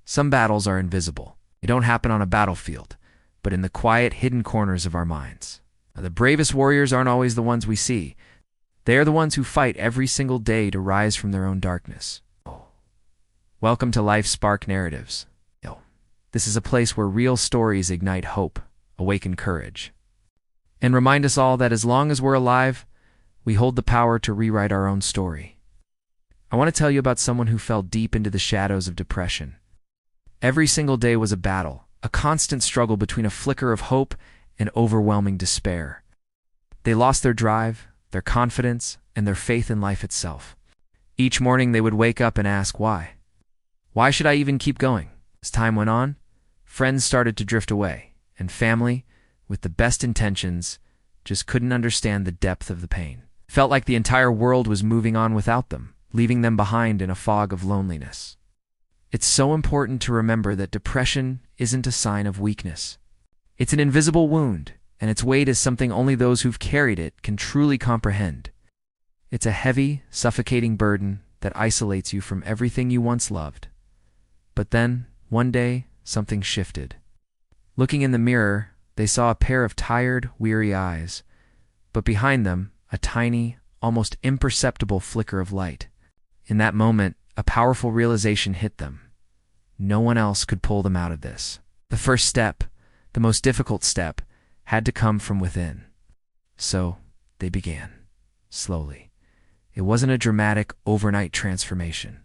Some battles are invisible. They don't happen on a battlefield, but in the quiet, hidden corners of our minds. The bravest warriors aren't always the ones we see. They are the ones who fight every single day to rise from their own darkness. Welcome to Life Spark Narratives. This is a place where real stories ignite hope, awaken courage, and remind us all that as long as we're alive, we hold the power to rewrite our own story. I want to tell you about someone who fell deep into the shadows of depression. Every single day was a battle, a constant struggle between a flicker of hope and overwhelming despair. They lost their drive, their confidence, and their faith in life itself. Each morning they would wake up and ask why. Why should I even keep going? As time went on, friends started to drift away, and family, with the best intentions, just couldn't understand the depth of the pain. It felt like the entire world was moving on without them, leaving them behind in a fog of loneliness. It's so important to remember that depression isn't a sign of weakness. It's an invisible wound, and its weight is something only those who've carried it can truly comprehend. It's a heavy, suffocating burden that isolates you from everything you once loved. But then, one day, something shifted. Looking in the mirror, they saw a pair of tired, weary eyes, but behind them, a tiny, almost imperceptible flicker of light. In that moment, a powerful realization hit them. No one else could pull them out of this. The first step, the most difficult step, had to come from within. So, they began, slowly. It wasn't a dramatic, overnight transformation.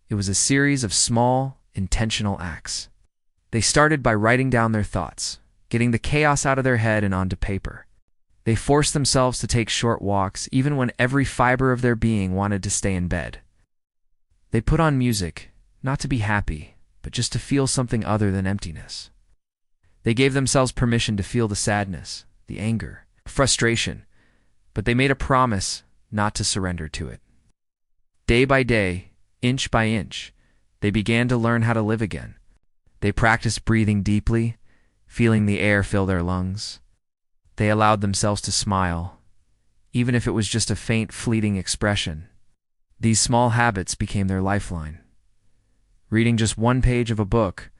It was a series of small, intentional acts. They started by writing down their thoughts, getting the chaos out of their head and onto paper. They forced themselves to take short walks, even when every fiber of their being wanted to stay in bed. They put on music, not to be happy, but just to feel something other than emptiness. They gave themselves permission to feel the sadness, the anger, frustration, but they made a promise not to surrender to it. Day by day, inch by inch, they began to learn how to live again. They practiced breathing deeply, feeling the air fill their lungs. They allowed themselves to smile, even if it was just a faint, fleeting expression. These small habits became their lifeline. Reading just one page of a book,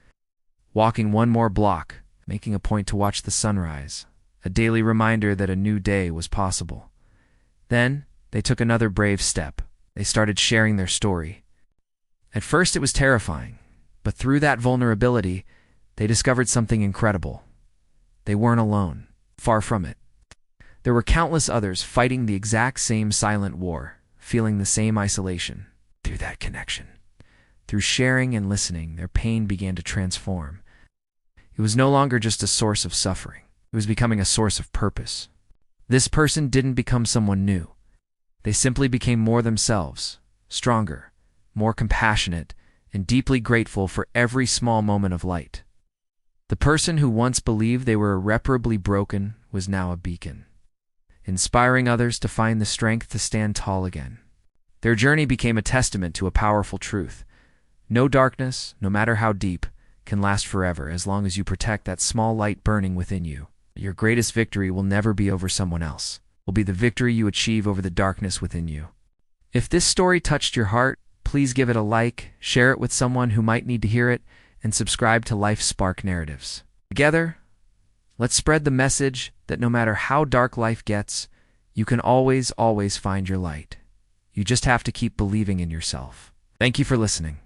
walking one more block, making a point to watch the sunrise, a daily reminder that a new day was possible. Then, they took another brave step. They started sharing their story. At first it was terrifying, but through that vulnerability, they discovered something incredible. They weren't alone, far from it. There were countless others fighting the exact same silent war, feeling the same isolation. Through that connection, through sharing and listening, their pain began to transform. It was no longer just a source of suffering. It was becoming a source of purpose. This person didn't become someone new. They simply became more themselves, stronger, more compassionate, and deeply grateful for every small moment of light. The person who once believed they were irreparably broken was now a beacon, inspiring others to find the strength to stand tall again. Their journey became a testament to a powerful truth. No darkness, no matter how deep, can last forever as long as you protect that small light burning within you. Your greatest victory will never be over someone else. It will be the victory you achieve over the darkness within you. If this story touched your heart, please give it a like, share it with someone who might need to hear it, and subscribe to Life Spark Narratives. Together, let's spread the message that no matter how dark life gets, you can always find your light. You just have to keep believing in yourself. Thank you for listening.